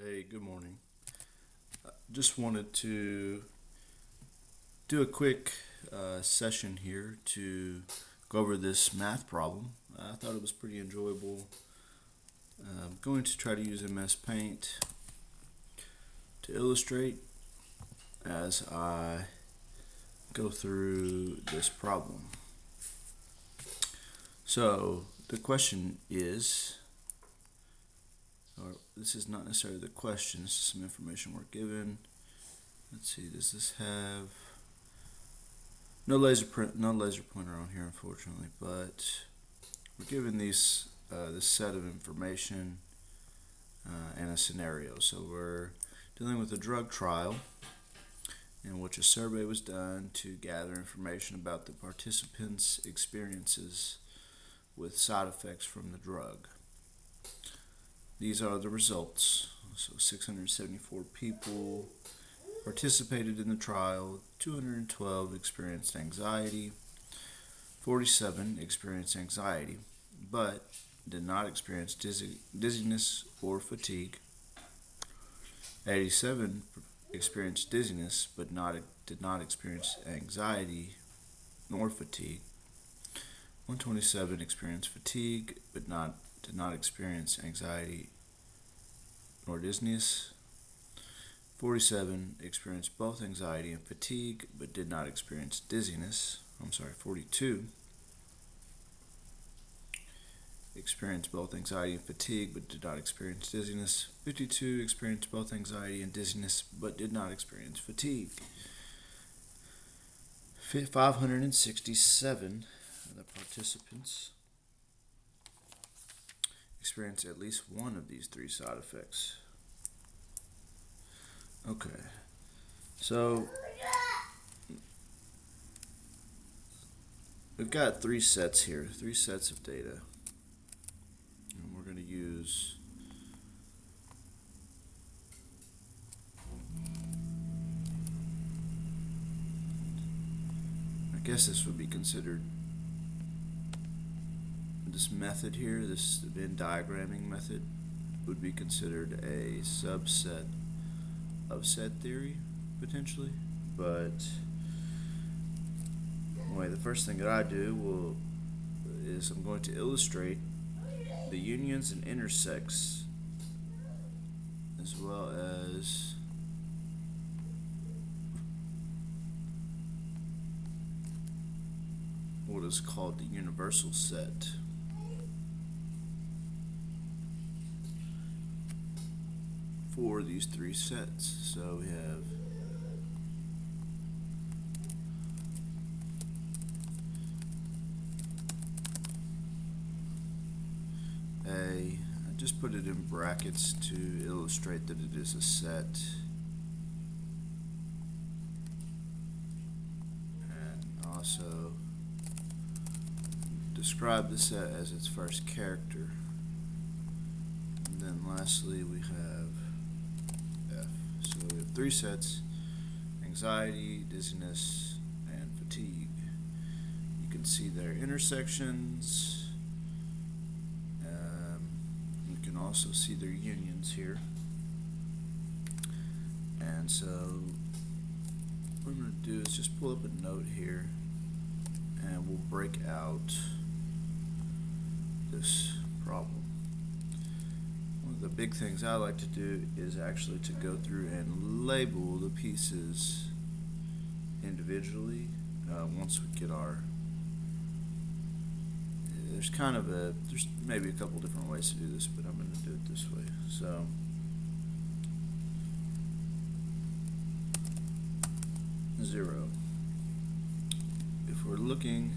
Hey, good morning. Just wanted to do a quick session here to go over this math problem. I thought it was pretty enjoyable. I'm going to try to use MS Paint to illustrate as I go through this problem. So the question is, or this is not necessarily the question, this is some information we're given. Let's see, does this have no laser pointer on here, unfortunately, but we're given this set of information and a scenario. So we're dealing with a drug trial in which a survey was done to gather information about the participants' experiences with side effects from the drug. These are the results. So 674 people participated in the trial, 212 experienced anxiety, 47 experienced anxiety but did not experience dizziness or fatigue, 87 experienced dizziness but did not experience anxiety nor fatigue, 127 experienced fatigue but did not experience anxiety nor dizziness, 47 experienced both anxiety and fatigue but did not experience dizziness. 42 experienced both anxiety and fatigue but did not experience dizziness. 52 experienced both anxiety and dizziness but did not experience fatigue. 567 of the participants experienced at least one of these three side effects. Okay, so we've got three sets here, three sets of data. And we're going to use I guess this would be considered, this method here, this Venn diagramming method, would be considered a subset of set theory, potentially. But anyway, the first thing that I do is I'm going to illustrate the unions and intersects, as well as what is called the universal set. For these three sets. So we have I just put it in brackets to illustrate that it is a set, and also describe the set as its first character. And then lastly we have F. So we have three sets: anxiety, dizziness, and fatigue. You can see their intersections. You can also see their unions here. And so what I'm going to do is just pull up a note here, and we'll break out this problem. One of the big things I like to do is actually to go through and label the pieces individually. Once we get there's maybe a couple different ways to do this, but I'm going to do it this way. So zero. If we're looking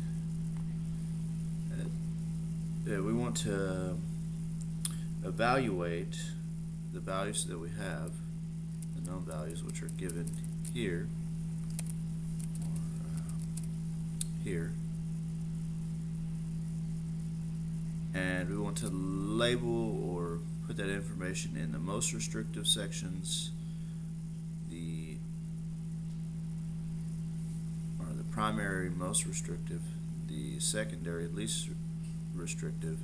at, we want to evaluate the values that we have, the known values which are given here, here, and we want to label or put that information in the most restrictive sections, the primary most restrictive, the secondary least restrictive,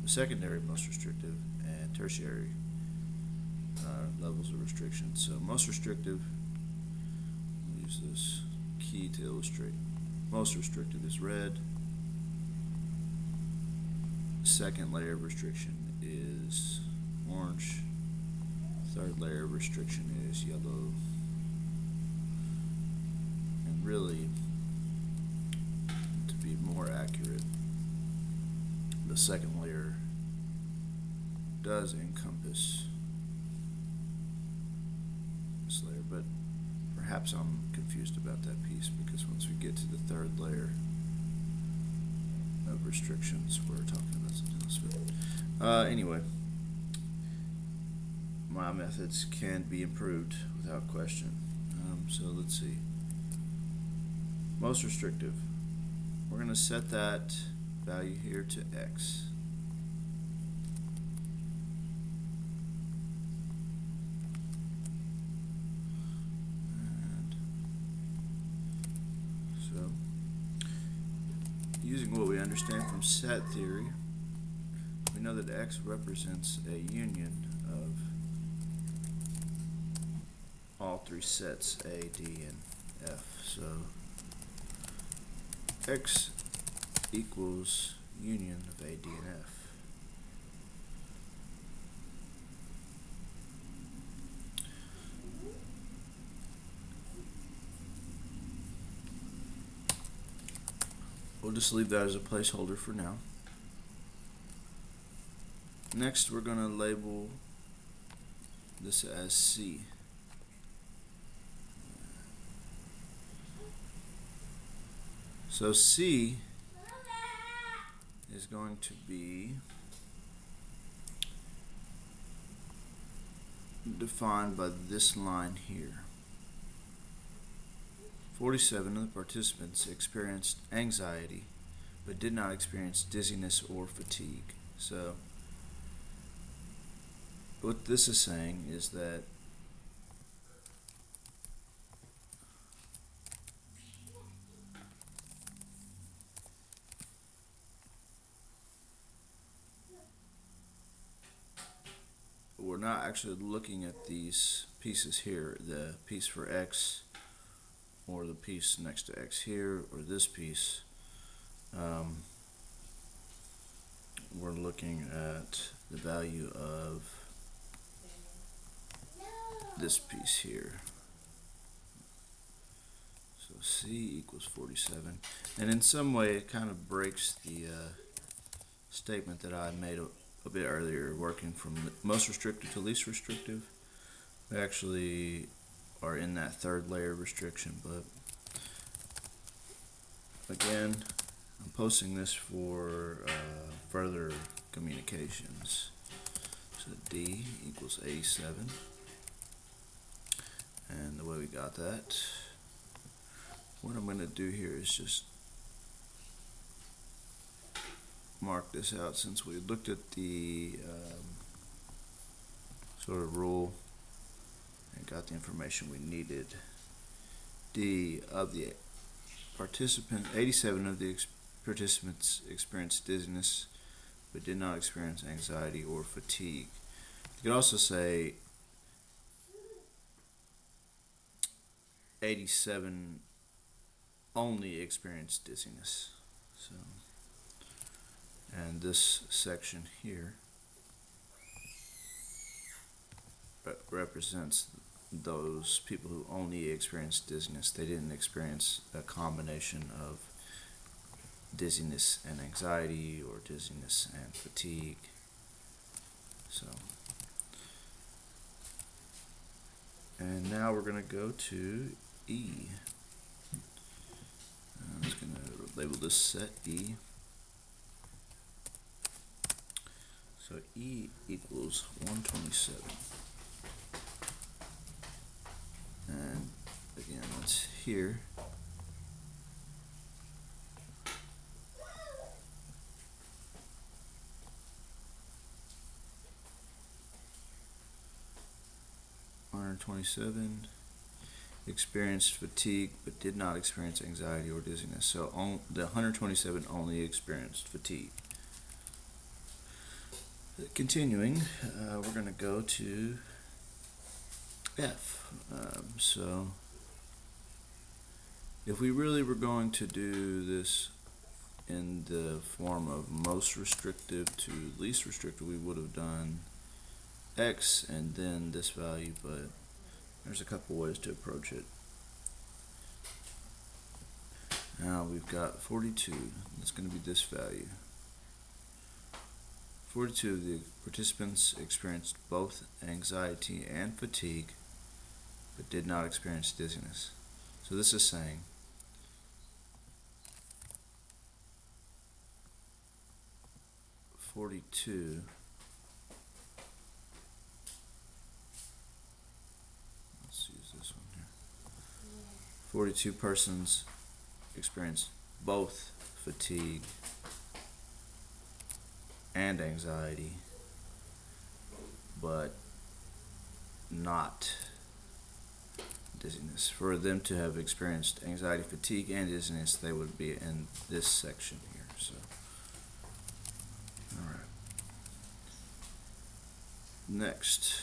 secondary most restrictive, and tertiary levels of restriction. So most restrictive, I'll use this key to illustrate. Most restrictive is red. Second layer of restriction is orange. Third layer of restriction is yellow. And really, to be more accurate, the second layer does encompass this layer, but perhaps I'm confused about that piece, because once we get to the third layer of restrictions, we're talking about something else. But anyway, my methods can be improved without question. So let's see. Most restrictive. We're going to set that value here to x. And so, using what we understand from set theory, we know that x represents a union of all three sets A, D, and F. So x equals union of A, D, and F. We'll just leave that as a placeholder for now. Next, we're going to label this as C. So C is going to be defined by this line here. 47 of the participants experienced anxiety but did not experience dizziness or fatigue. So what this is saying is that we're not actually looking at these pieces here, the piece for x, or the piece next to x here, or this piece. We're looking at the value of this piece here. So C equals 47. And in some way it kind of breaks the statement that I made a bit earlier, working from most restrictive to least restrictive. We actually are in that third layer of restriction, but again, I'm posting this for further communications. So D equals 87, and the way we got that, what I'm going to do here is just mark this out, since we looked at the sort of rule and got the information we needed. D, of the participant, 87 of the participants experienced dizziness but did not experience anxiety or fatigue. You could also say 87 only experienced dizziness. So, and this section here represents those people who only experienced dizziness. They didn't experience a combination of dizziness and anxiety, or dizziness and fatigue. So, and now we're going to go to E. I'm just going to label this set E. So E equals 127. And again, that's here. (127) experienced fatigue but did not experience anxiety or dizziness. So the 127 only experienced fatigue. Continuing, we're going to go to F. So if we really were going to do this in the form of most restrictive to least restrictive, we would have done X and then this value, but there's a couple ways to approach it. Now we've got 42. It's going to be this value. 42 of the participants experienced both anxiety and fatigue, but did not experience dizziness. So this is saying 42 let's use this one here. 42 persons experienced both fatigue and anxiety, but not dizziness. For them to have experienced anxiety, fatigue, and dizziness, they would be in this section here. So, all right. Next.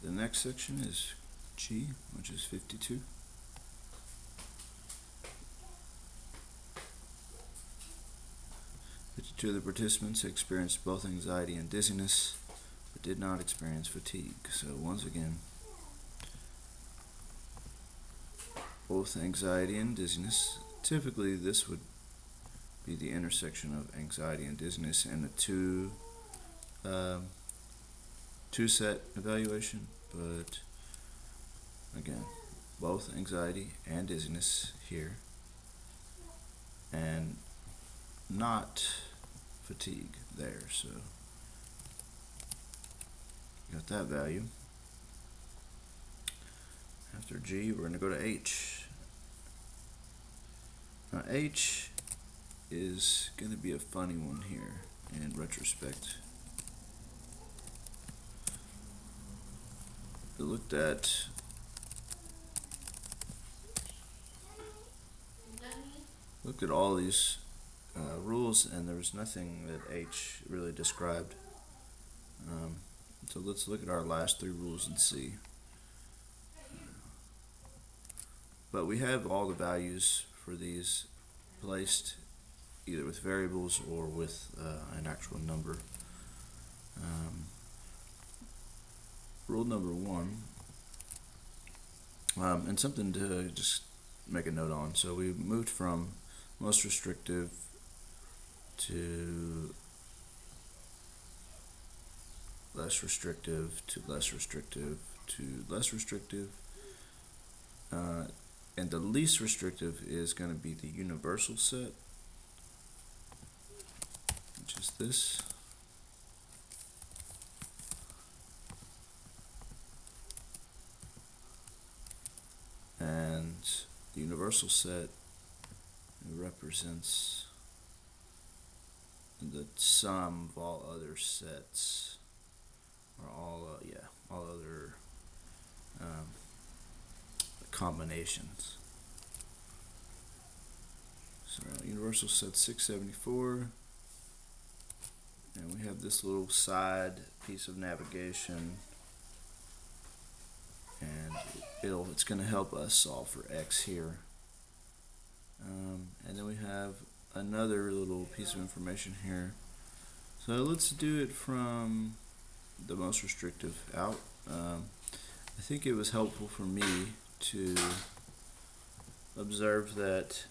The next section is G, which is 52. Two of the participants experienced both anxiety and dizziness, but did not experience fatigue. So once again, both anxiety and dizziness. Typically, this would be the intersection of anxiety and dizziness and a two-set evaluation, but again, both anxiety and dizziness here, and not fatigue there. So got that value. After G, we're going to go to H. Now H is going to be a funny one here in retrospect. We looked at all these rules, and there was nothing that H really described. So let's look at our last three rules and see. But we have all the values for these placed either with variables or with an actual number. Rule number one, and something to just make a note on. So we moved from most restrictive to less restrictive to less restrictive to less restrictive. And the least restrictive is going to be the universal set, which is this. And the universal set represents the sum of all other sets, or all other combinations. So universal set 674, and we have this little side piece of navigation, and it's going to help us solve for x here. And then we have another little piece of information here. So let's do it from the most restrictive out. I think it was helpful for me to observe that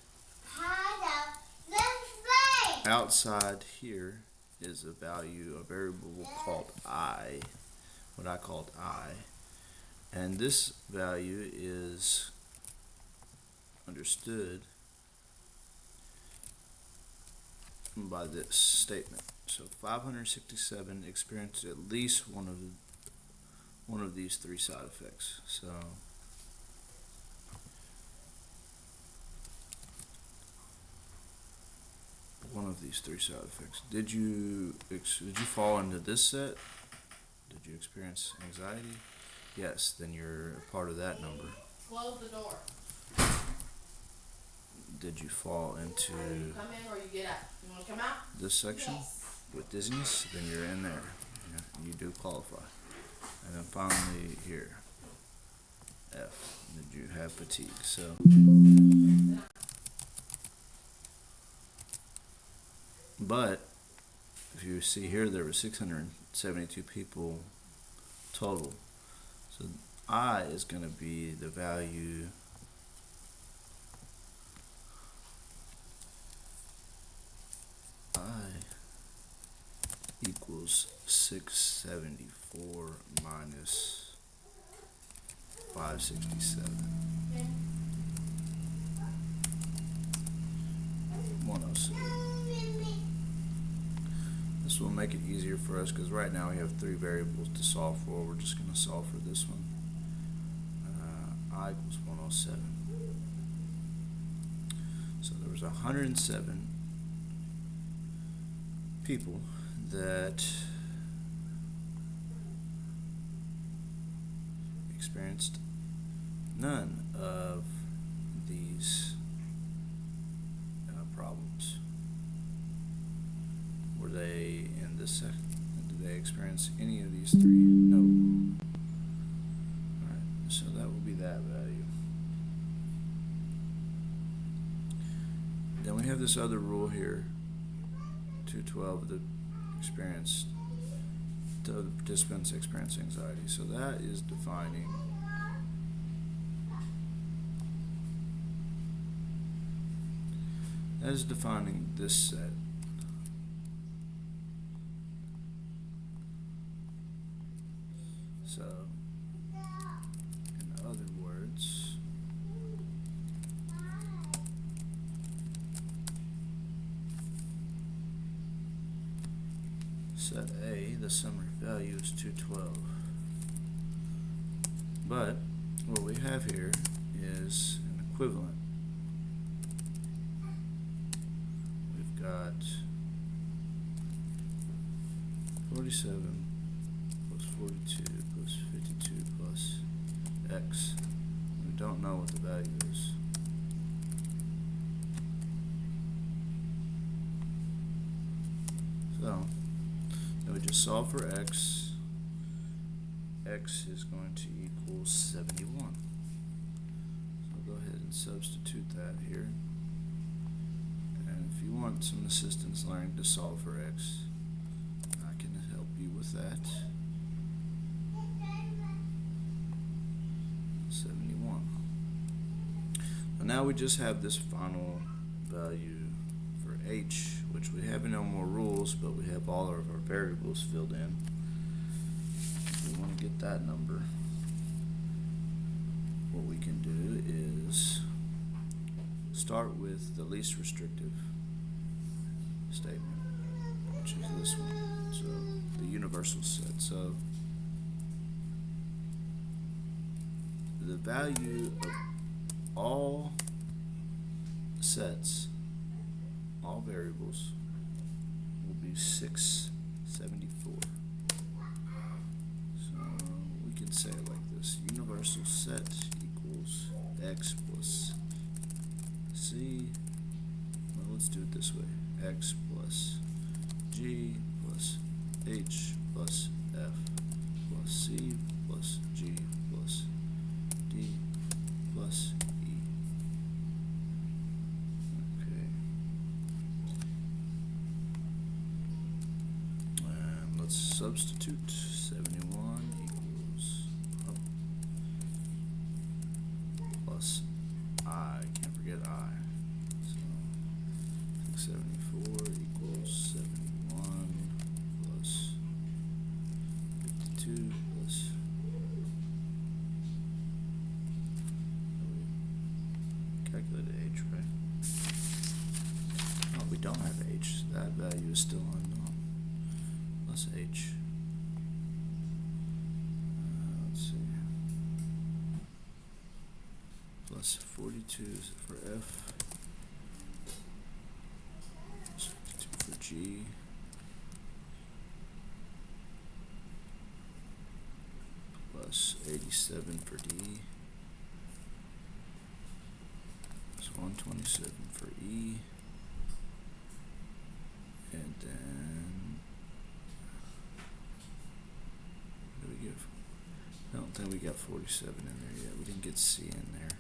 outside here is a variable called I, what I called I. And this value is understood by this statement. So 567 experienced at least one of these three side effects. So one of these three side effects. Did you fall into this set? Did you experience anxiety? yes, then you're a part of that number. Close the door. Did you fall into Come in or you get out. You want to come out? this section with dizziness? Then you're in there. You do qualify. And then finally here, F. Did you have fatigue? So, but if you see here, there were 672 people total. So I is going to be the value I equals 674 minus 567. 107. This will make it easier for us because right now we have three variables to solve for. We're just going to solve for this one. I equals 107. So there was 107 people that experienced none of these problems. Were they in this section? Did they experience any of these three? No. Alright, so that will be that value. Then we have this other rule here, 212, the participants experience anxiety. So that is defining this set. So, in other words, set A, the summary value is 212. But what we have here is an equivalent. We've got 47 plus 42 plus 52 plus x. We don't know what the value is. So, then we just solve for x. X is going to equal 71. So go ahead and substitute that here. And if you want some assistance learning to solve for x, I can help you with that. 71. And now we just have this final value for h, which we have no more rules, but we have all of our variables filled in. If we want to get that number, what we can do is start with the least restrictive statement, which is this one. So the universal set. So the value of all sets, all variables, will be 674. So we can say it like this: universal set equals x plus c. Well, let's do it this way: x plus g plus h plus f plus c plus g plus d plus e. Okay. And let's substitute. 71 equals plus I. Can't forget I. So 74 equals 71 plus 52 plus. Calculated h, right? Oh, we don't have h. That value is still unknown. Plus h. Let's see. Plus 42 for f. Plus 52 for g. plus 87 for D. Plus 127 for E. And then, what do we get? I don't think we got 47 in there yet. We didn't get C in there.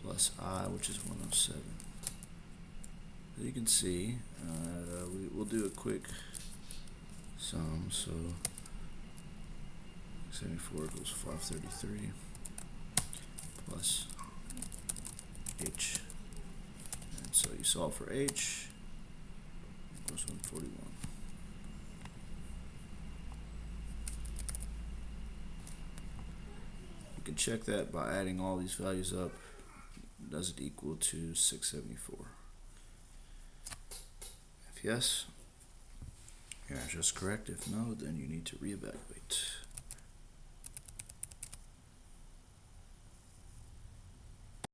Plus I, which is 107. As you can see, we'll do a quick sum. So 74 equals 533 plus H. And so you solve for H equals 141. You can check that by adding all these values up. Does it equal to 674? If yes, your answer is correct. If no, then you need to reevaluate.